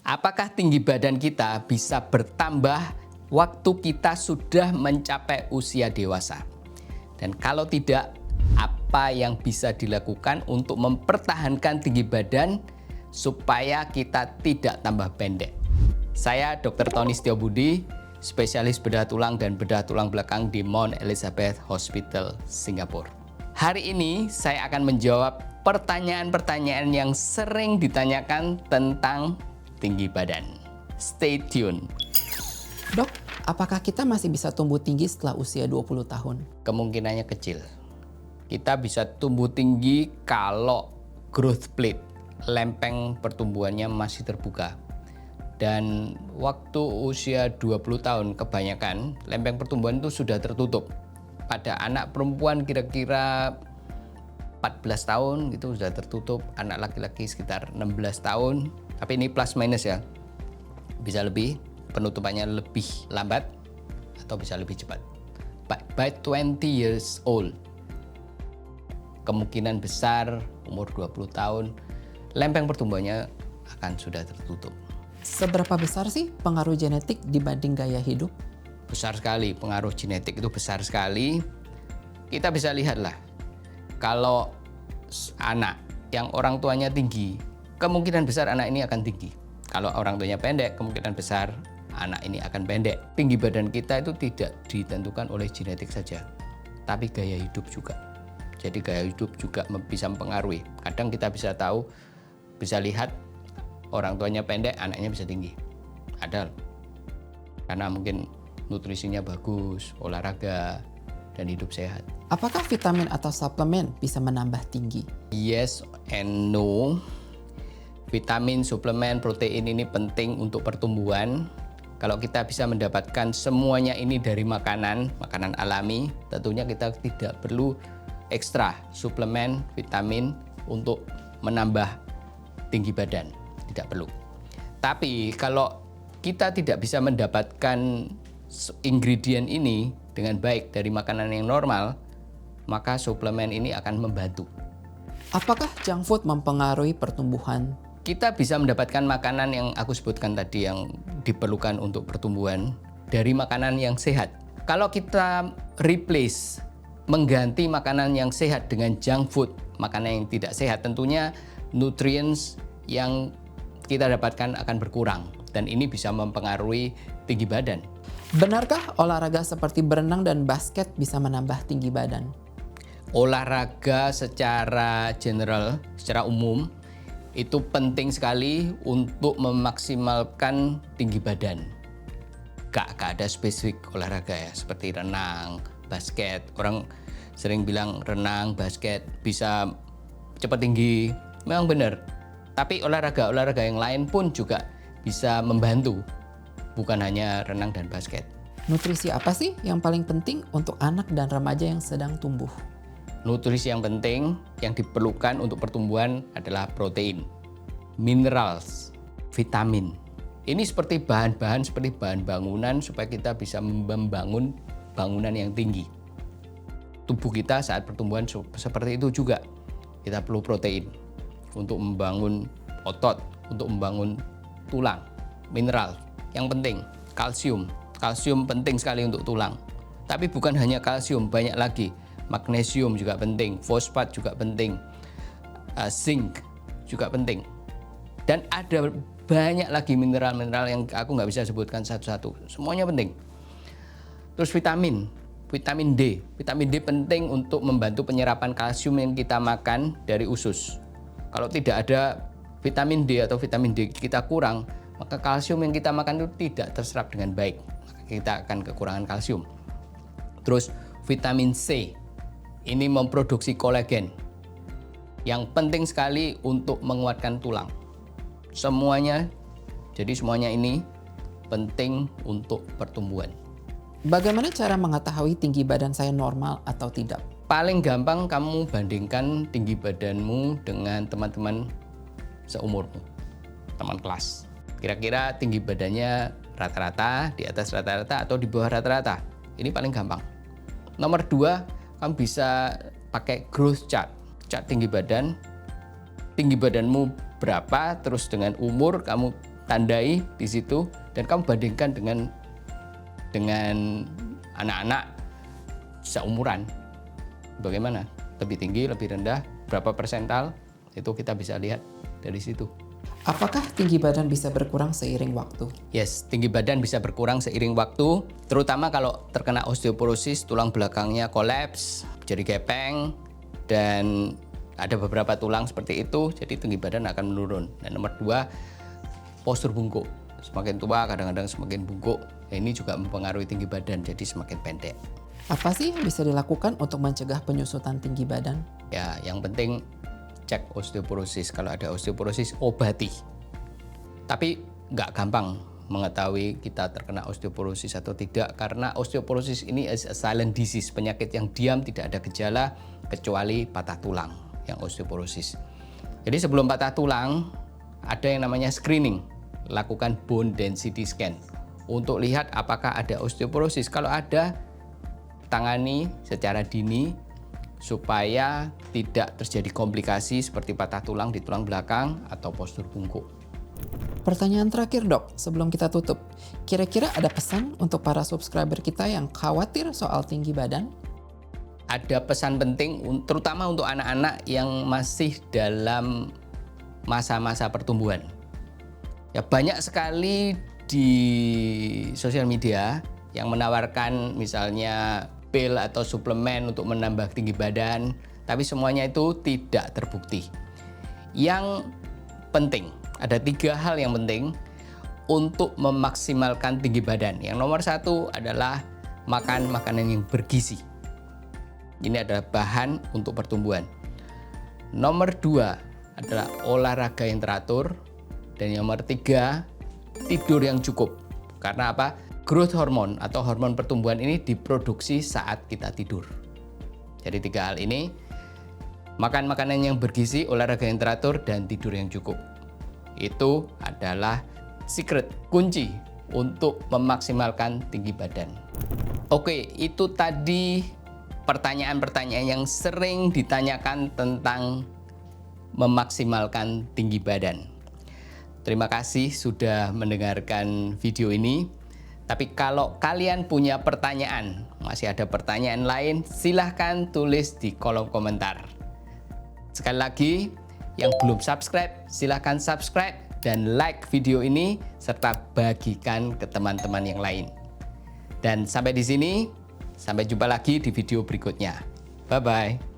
Apakah tinggi badan kita bisa bertambah waktu kita sudah mencapai usia dewasa? Dan kalau tidak, apa yang bisa dilakukan untuk mempertahankan tinggi badan supaya kita tidak tambah pendek? Saya Dr. Tony Setiobudi, spesialis bedah tulang dan bedah tulang belakang di Mount Elizabeth Hospital, Singapura. Hari ini saya akan menjawab pertanyaan-pertanyaan yang sering ditanyakan tentang tinggi badan. Stay tune. Dok, apakah kita masih bisa tumbuh tinggi setelah usia 20 tahun? Kemungkinannya kecil. Kita bisa tumbuh tinggi kalau growth plate, lempeng pertumbuhannya masih terbuka. Dan waktu usia 20 tahun kebanyakan lempeng pertumbuhan itu sudah tertutup. Pada anak perempuan kira-kira 14 tahun itu sudah tertutup, anak laki-laki sekitar 16 tahun. Tapi ini plus minus ya, bisa lebih, penutupannya lebih lambat atau bisa lebih cepat. By 20 years old, kemungkinan besar umur 20 tahun, lempeng pertumbuhannya akan sudah tertutup. Seberapa besar sih pengaruh genetik dibanding gaya hidup? Besar sekali, pengaruh genetik itu besar sekali. Kita bisa lihatlah, kalau anak yang orang tuanya tinggi, kemungkinan besar anak ini akan tinggi. Kalau orang tuanya pendek, kemungkinan besar anak ini akan pendek. Tinggi badan kita itu tidak ditentukan oleh genetik saja, tapi gaya hidup juga. Jadi gaya hidup juga bisa mempengaruhi. Kadang kita bisa tahu, bisa lihat orang tuanya pendek, anaknya bisa tinggi. Ada, karena mungkin nutrisinya bagus, olahraga, dan hidup sehat. Apakah vitamin atau suplemen bisa menambah tinggi? Yes and no. Vitamin, suplemen, protein ini penting untuk pertumbuhan. Kalau kita bisa mendapatkan semuanya ini dari makanan alami, tentunya kita tidak perlu ekstra suplemen, vitamin untuk menambah tinggi badan. Tidak perlu. Tapi kalau kita tidak bisa mendapatkan ingredient ini dengan baik dari makanan yang normal, maka suplemen ini akan membantu. Apakah junk food mempengaruhi pertumbuhan? Kita bisa mendapatkan makanan yang aku sebutkan tadi yang diperlukan untuk pertumbuhan dari makanan yang sehat. Kalau kita replace, mengganti makanan yang sehat dengan junk food, makanan yang tidak sehat, tentunya nutrients yang kita dapatkan akan berkurang. Dan ini bisa mempengaruhi tinggi badan. Benarkah olahraga seperti berenang dan basket bisa menambah tinggi badan? Olahraga secara general, secara umum, itu penting sekali untuk memaksimalkan tinggi badan. Gak ada spesifik olahraga ya, seperti renang, basket. Orang sering bilang renang, basket bisa cepat tinggi. Memang benar. Tapi olahraga yang lain pun juga bisa membantu. Bukan hanya renang dan basket. Nutrisi apa sih yang paling penting untuk anak dan remaja yang sedang tumbuh? Nutrisi yang penting yang diperlukan untuk pertumbuhan adalah protein, minerals, vitamin. Ini seperti bahan-bahan seperti bahan bangunan supaya kita bisa membangun bangunan yang tinggi. Tubuh kita saat pertumbuhan seperti itu juga. Kita perlu protein untuk membangun otot, untuk membangun tulang. Mineral yang penting, kalsium. Kalsium penting sekali untuk tulang. Tapi bukan hanya kalsium, banyak lagi. Magnesium juga penting, fosfat juga penting, zinc juga penting. Dan ada banyak lagi mineral-mineral yang aku nggak bisa sebutkan satu-satu. Semuanya penting. Terus vitamin D. Vitamin D penting untuk membantu penyerapan kalsium yang kita makan dari usus. Kalau tidak ada vitamin D atau vitamin D kita kurang, maka kalsium yang kita makan itu tidak terserap dengan baik. Maka kita akan kekurangan kalsium. Terus vitamin C. Ini memproduksi kolagen yang penting sekali untuk menguatkan tulang. Semuanya ini penting untuk pertumbuhan. Bagaimana cara mengetahui tinggi badan saya normal atau tidak? Paling gampang kamu bandingkan tinggi badanmu dengan teman-teman seumurmu, teman kelas. Kira-kira tinggi badannya rata-rata, di atas rata-rata atau di bawah rata-rata. Ini paling gampang. Nomor 2, kamu bisa pakai growth chart tinggi badanmu berapa, terus dengan umur kamu tandai di situ dan kamu bandingkan dengan anak-anak seumuran. Bagaimana? Lebih tinggi, lebih rendah, berapa persental? Itu kita bisa lihat dari situ. Apakah tinggi badan bisa berkurang seiring waktu? Yes, tinggi badan bisa berkurang seiring waktu, terutama kalau terkena osteoporosis, tulang belakangnya kolaps, jadi gepeng, dan ada beberapa tulang seperti itu, jadi tinggi badan akan menurun. Dan nomor 2, postur bungkuk. Semakin tua kadang-kadang semakin bungkuk. Ini juga mempengaruhi tinggi badan, jadi semakin pendek. Apa sih yang bisa dilakukan untuk mencegah penyusutan tinggi badan? Ya, yang penting cek osteoporosis. Kalau ada osteoporosis, obati. Tapi nggak gampang mengetahui kita terkena osteoporosis atau tidak, karena osteoporosis ini is a silent disease, penyakit yang diam, tidak ada gejala kecuali patah tulang yang osteoporosis. Jadi sebelum patah tulang ada yang namanya screening, lakukan bone density scan untuk lihat apakah ada osteoporosis. Kalau ada, tangani secara dini supaya tidak terjadi komplikasi seperti patah tulang di tulang belakang atau postur bungkuk. Pertanyaan terakhir dok, sebelum kita tutup. Kira-kira ada pesan untuk para subscriber kita yang khawatir soal tinggi badan? Ada pesan penting terutama untuk anak-anak yang masih dalam masa-masa pertumbuhan. Ya, banyak sekali di sosial media yang menawarkan misalnya pil atau suplemen untuk menambah tinggi badan, tapi semuanya itu tidak terbukti. Yang penting, ada 3 hal yang penting untuk memaksimalkan tinggi badan. Yang nomor 1 adalah makan makanan yang bergizi. Ini adalah bahan untuk pertumbuhan. Nomor 2 adalah olahraga yang teratur. Dan yang nomor 3, tidur yang cukup. Karena apa? Growth hormone atau hormon pertumbuhan ini diproduksi saat kita tidur. Jadi 3 hal ini, makan makanan yang bergizi, olahraga yang teratur, dan tidur yang cukup. Itu adalah secret, kunci untuk memaksimalkan tinggi badan. Oke, itu tadi pertanyaan-pertanyaan yang sering ditanyakan tentang memaksimalkan tinggi badan. Terima kasih sudah mendengarkan video ini. Tapi kalau kalian punya pertanyaan, masih ada pertanyaan lain, silahkan tulis di kolom komentar. Sekali lagi, yang belum subscribe, silahkan subscribe dan like video ini, serta bagikan ke teman-teman yang lain. Dan sampai di sini, sampai jumpa lagi di video berikutnya. Bye-bye.